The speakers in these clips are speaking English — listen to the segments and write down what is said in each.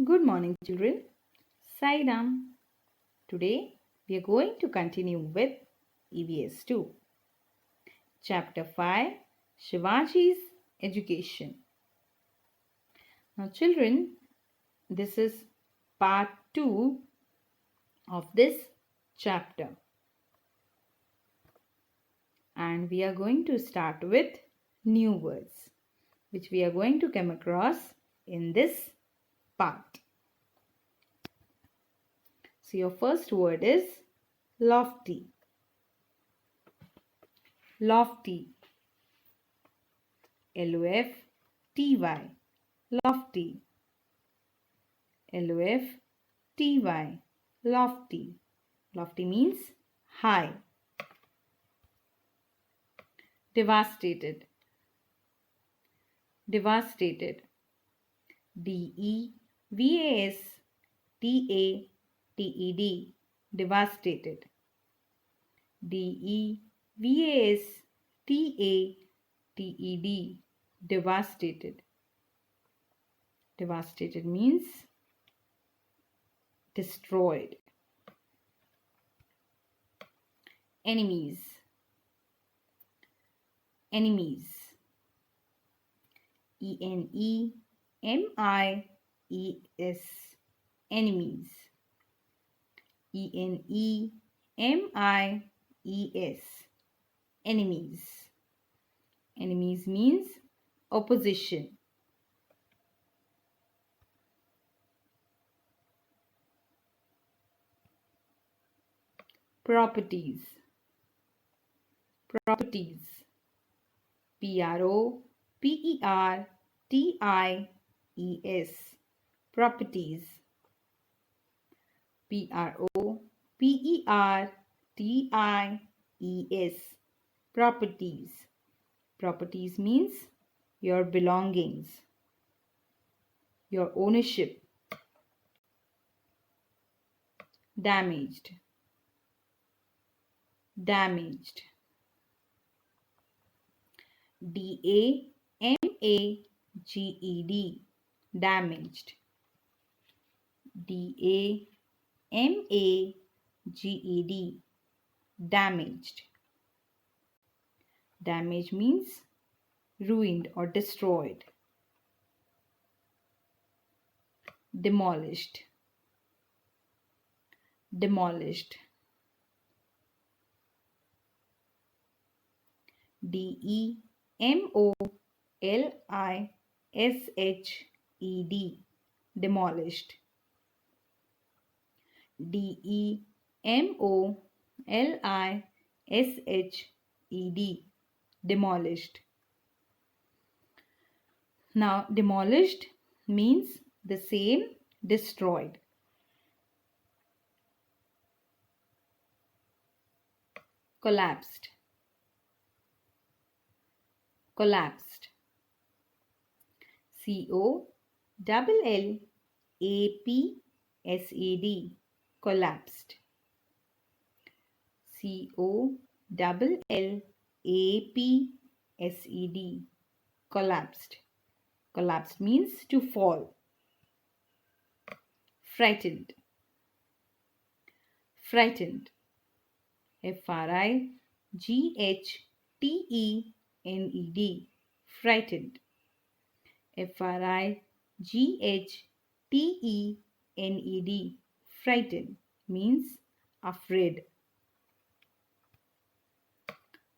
Good morning, children. Saidam. Today we are going to continue with EVS 2, Chapter 5 Shivaji's Education. Now, children, this is part 2 of this chapter, and we are going to start with new words which we are going to come across in this part. So, your first word is lofty. Lofty. L-O-F-T-Y. Lofty. L-O-F-T-Y. Lofty. Lofty means high. Devastated. Devastated. D-E-V-A-S-T-A-T-E-D. Devastated. D-E-V-A-S-T-A-T-E-D. Devastated. Devastated means destroyed. Enemies. Enemies. E-N-E-M-I-E-S. Enemies. E-N-E-M-I-E-S. Enemies. Enemies means opposition. Properties. Properties. P-R-O-P-E-R-T-I-E-S. Properties. P-R-O-P-E-R-T-I-E-S. Properties. Properties means your belongings, your ownership. Damaged. Damaged. D-A-M-A-G-E-D. Damaged. D-A-M-A-G-E-D. Damaged. Damage means ruined or destroyed. Demolished. Demolished. D-E-M-O-L-I-S-H-E-D. Demolished. D-E-M-O-L-I-S-H-E-D. Demolished. Now, demolished means the same, destroyed. Collapsed. Collapsed. C-O-L-L-A-P-S-E-D. Collapsed. C-O-L-L-A-P-S-E-D. Collapsed. Collapsed means to fall. Frightened. Frightened. F-R-I-G-H-T-E-N-E-D. Frightened. F-R-I-G-H-T-E-N-E-D. Frightened means afraid.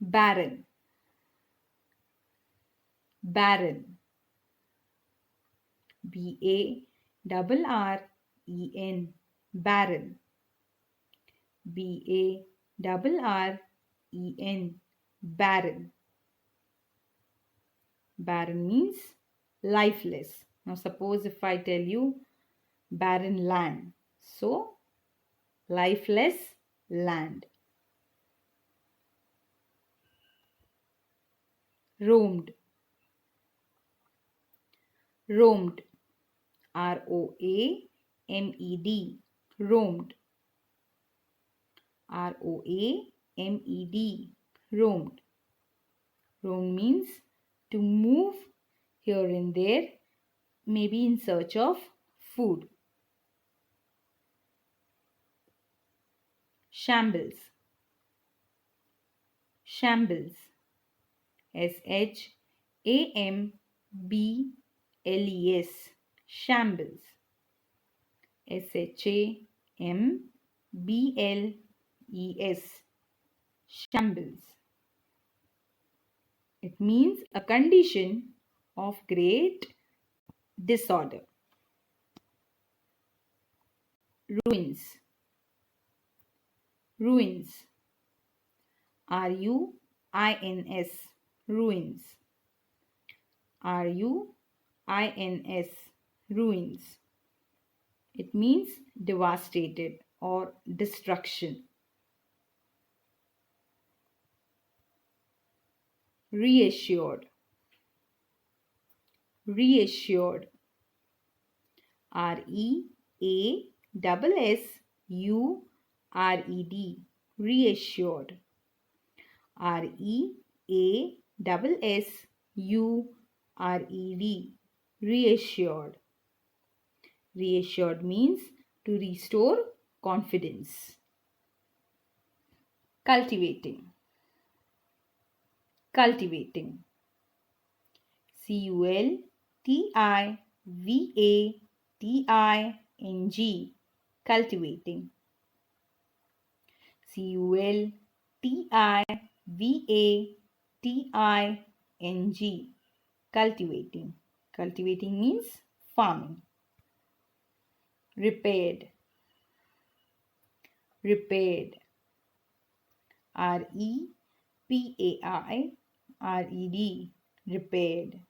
Barren. Barren. B-A-R-R-E-N. Barren. B-A-R-R-E-N. Barren. Barren means lifeless. Now suppose if I tell you barren land. So lifeless land. Roamed. Roamed. R-O-A-M-E-D. Roamed. R-O-A-M-E-D. Roamed. Roam means to move here and there, maybe in search of food. shambles, shambles, shambles, shambles, shambles, shambles. It means a condition of great disorder. Ruins, ruins, ruins, ruins, ruins, ruins. It means devastated or destruction. Reassured, reassured, reassured, reassured, reassured, reassured. Reassured means to restore confidence. Cultivating, cultivating, cultivating, cultivating, cultivating, cultivating. Cultivating means farming. Repaired, repaired, repaired, repaired,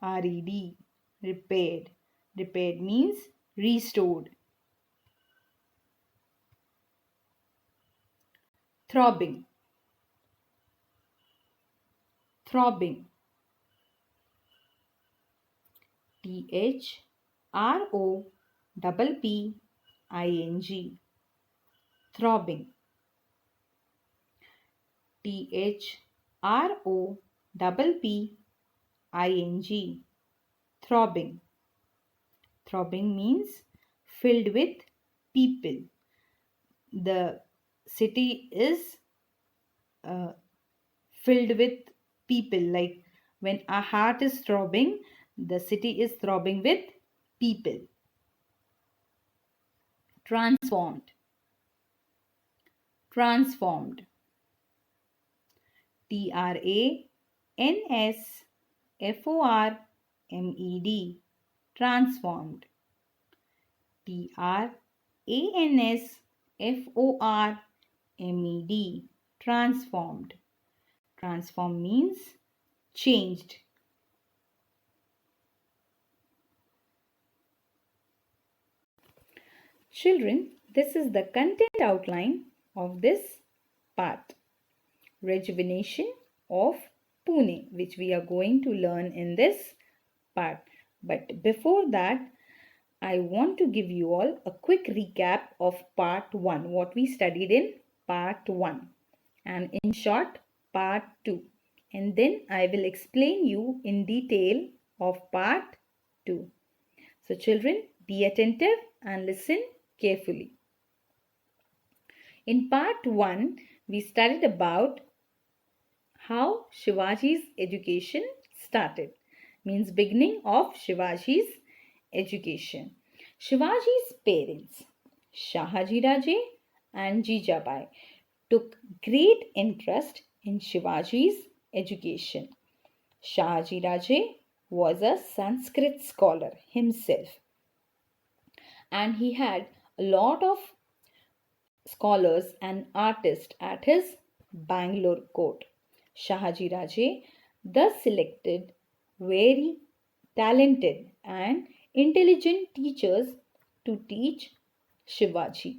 repaired, repaired. Repaired means restored. Throbbing, throbbing, thropping, throbbing, thropping, throbbing. Throbbing means filled with people. The city is filled with people. Like when a heart is throbbing, the city is throbbing with people. Transformed, transformed, transformed, transformed, transformed, transformed. Transform means changed. Children, this is the content outline of this part. Rejuvenation of Pune, which we are going to learn in this part. But before that, I want to give you all a quick recap of part 1, what we studied in part 1, and in short, part 2. And then I will explain you in detail of part 2. So children, be attentive and listen carefully. In part 1, we studied about how Shivaji's education started. Means beginning of Shivaji's education. Shivaji's parents, Shahaji Raje and Jijabai, took great interest in Shivaji's education. Shahaji Raje was a Sanskrit scholar himself, and he had a lot of scholars and artists at his Bangalore court. Shahaji Raje thus selected very talented and intelligent teachers to teach Shivaji.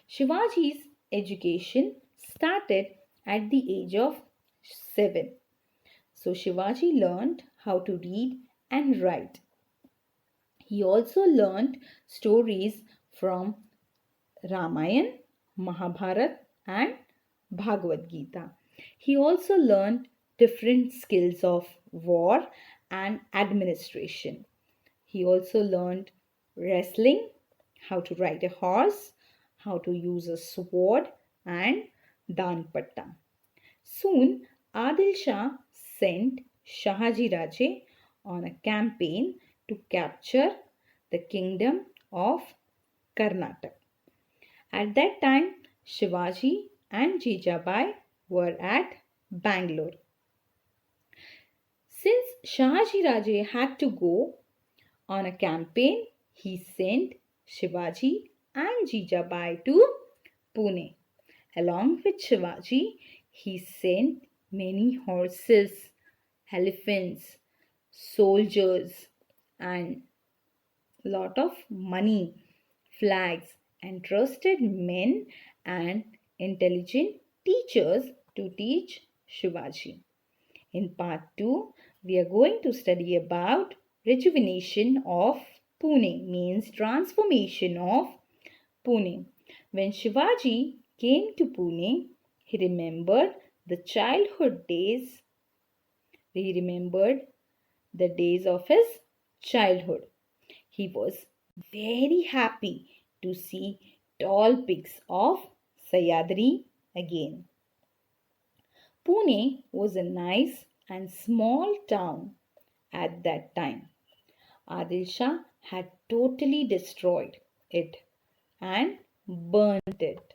Shivaji's education started at the age of 7. So Shivaji learned how to read and write. He also learned stories from Ramayana, Mahabharata and Bhagavad Gita. He also learned different skills of war and administration. He also learned wrestling how to ride a horse, how to use a sword, and Danpatta. Soon, Adil Shah sent Shahaji Raje on a campaign to capture the kingdom of Karnataka. At that time, Shivaji and Jijabai were at Bangalore. Since Shahaji Raje had to go on a campaign, he sent Shivaji and Jijabai to Pune. Along with Shivaji, he sent many horses, elephants, soldiers, and lot of money, flags, and trusted men and intelligent teachers to teach Shivaji. In part 2, we are going to study about rejuvenation of Pune, means transformation of Pune. When Shivaji came to Pune, he remembered the childhood days. He remembered the days of his childhood. He was very happy to see tall peaks of Sayadri again. Pune was a nice and small town at that time. Adil Shah had totally destroyed it and burnt it.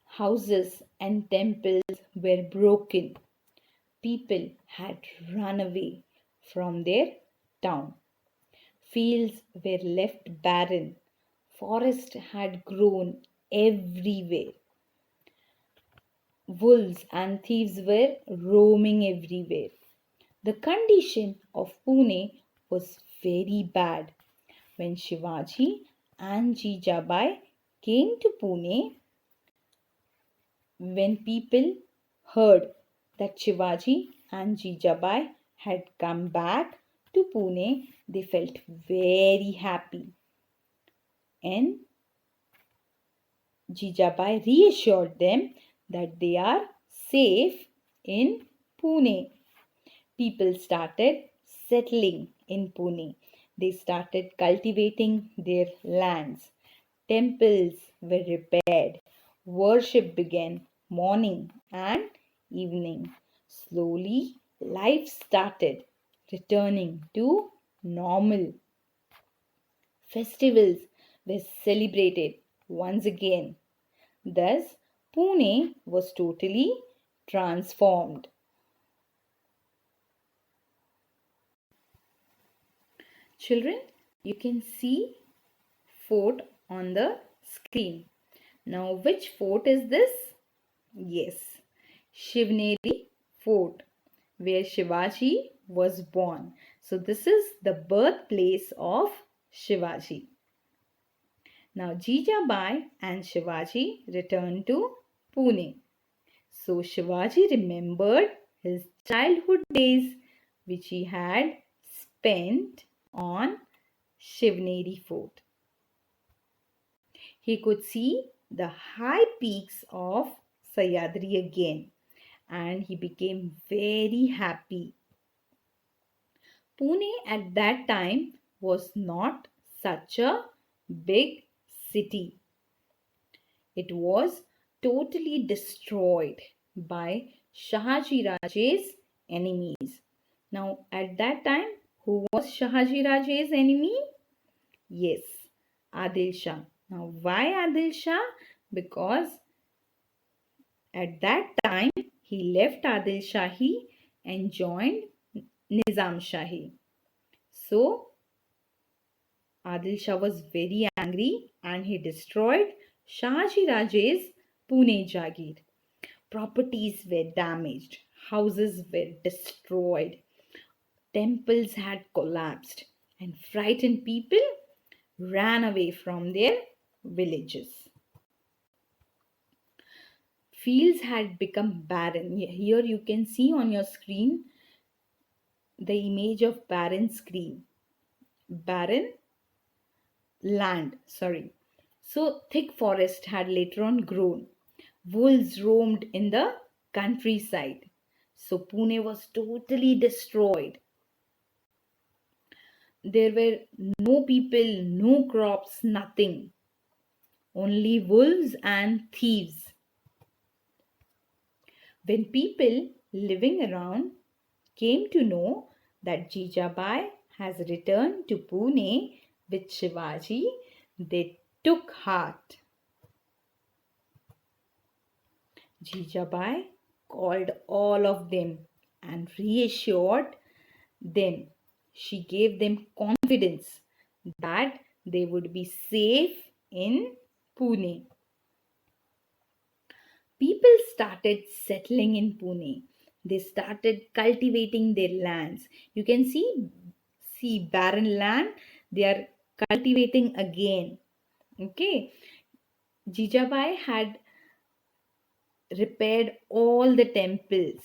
Houses and temples were broken. People had run away from their town. Fields were left barren. Forest had grown everywhere. Wolves and thieves were roaming everywhere. The condition of Pune was very bad. When Shivaji and Jijabai came to Pune, when people heard that Shivaji and Jijabai had come back to Pune, they felt very happy. And Jijabai reassured them that they are safe in Pune. People started settling in Pune. They started cultivating their lands. Temples were repaired. Worship began morning and evening. Slowly, life started returning to normal. Festivals were celebrated once again. Thus, Pune was totally transformed. Children, you can see fort on the screen. Now, which fort is this? Yes, Shivneri Fort, where Shivaji was born. So, this is the birthplace of Shivaji. Now, Jijabai and Shivaji returned to Pune. So, Shivaji remembered his childhood days which he had spent on Shivneri Fort. He could see the high peaks of Sayadri again and he became very happy. Pune at that time was not such a big city. It was totally destroyed by Shahaji Raje's enemies. Now, at that time, who was Shahaji Raje's enemy? Yes, Adil Shah. Now, why Adil Shah? Because at that time, he left Adil Shahi and joined Nizam Shahi. So, Adil Shah was very angry and he destroyed Shahaji Raje's Pune Jagir. Properties were damaged, houses were destroyed, temples had collapsed, and frightened people ran away from their villages. Fields had become barren. Here you can see on your screen the image of barren screen. Barren land, sorry. So thick forest had later on grown. Wolves roamed in the countryside. So Pune was totally destroyed. there were no people, no crops, nothing. Only wolves and thieves. When people living around came to know that Jijabai has returned to Pune with Shivaji, they took heart. Jijabai called all of them and reassured them. She gave them confidence that they would be safe in Pune. People started settling in Pune. They started cultivating their lands. You can see barren land, they are cultivating again. Okay. Jijabai had repaired all the temples,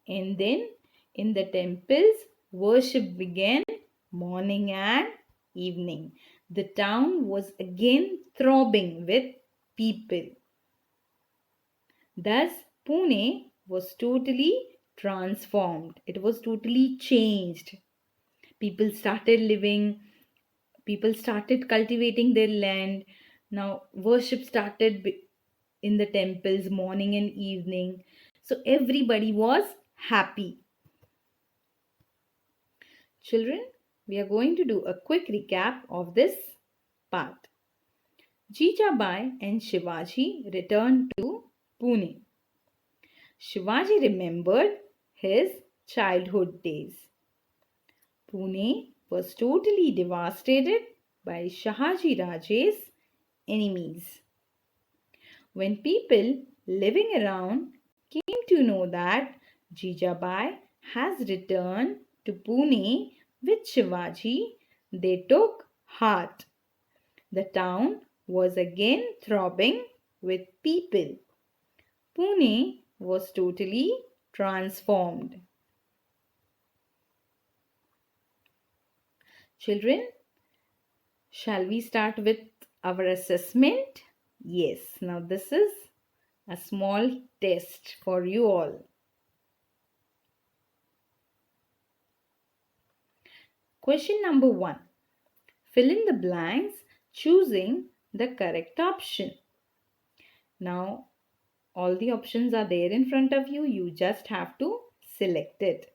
and then in the temples worship began morning and evening. The town was again throbbing with people. Thus, Pune was totally transformed. It was totally changed. People started living, people started cultivating their land. Now, worship started in the temples morning and evening. So, everybody was happy. Children, we are going to do a quick recap of this part. Jijabai and Shivaji returned to Pune. Shivaji remembered his childhood days. Pune was totally devastated by Shahaji Raje's enemies. When people living around came to know that Jijabai has returned to Pune with Shivaji, they took heart. The town was again throbbing with people. Pune was totally transformed. Children, shall we start with our assessment? Yes, now this is a small test for you all. Question number 1. Fill in the blanks choosing the correct option. Now, all the options are there in front of you. You just have to select it.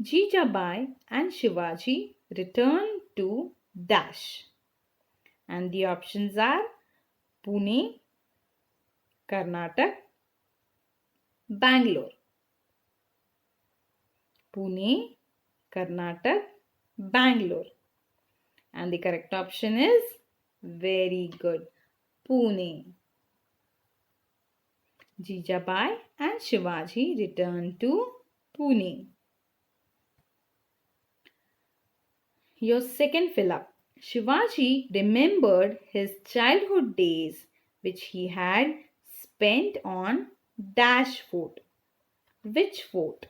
Jijabai and Shivaji returned to Dash. And the options are Pune, Karnataka, Bangalore. Pune, Karnataka, Bangalore. And the correct option is very good, Pune. Jijabai and Shivaji returned to Pune. Your second fill up. Shivaji remembered his childhood days which he had spent on Dash Fort. Which fort?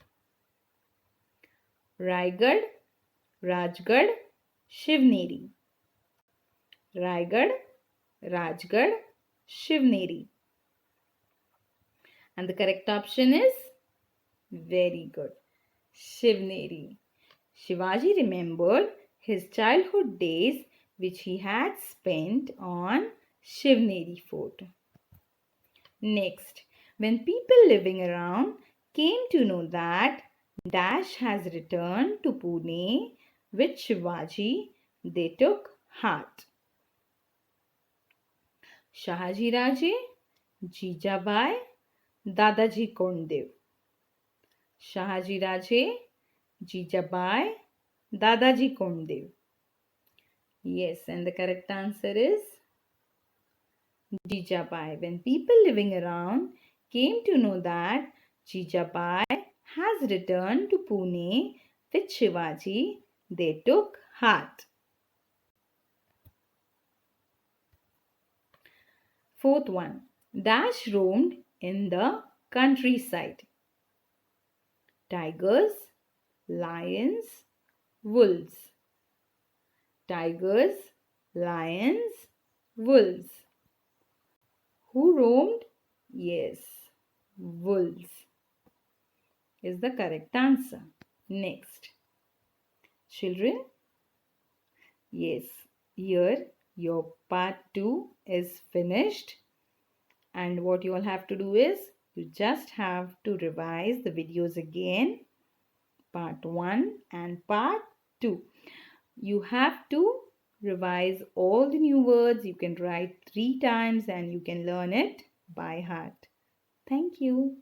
Raigad, Rajgarh, Shivneri. Raigad, Rajgarh, Shivneri. And the correct option is very good, Shivneri. Shivaji remembered his childhood days which he had spent on Shivneri Fort. Next, when people living around came to know that Dash has returned to Pune with Shivaji, they took heart. Shahaji Raje, Jijabai, Dadaji Kondev. Shahaji Raje, Jijabai, Dadaji Kondev. Yes, and the correct answer is Jijabai. When people living around came to know that Jijabai has returned to Pune with Shivaji, they took heart. Fourth one, Dash roamed in the countryside. Tigers, lions, wolves. Tigers, lions, wolves. Who roamed? Yes, wolves is the correct answer. Next, Children, yes, here your part 2 is finished. And what you all have to do is you just have to revise the videos again, part 1 and part 2. You have to revise all the new words. You can write 3 times and you can learn it by heart. Thank you.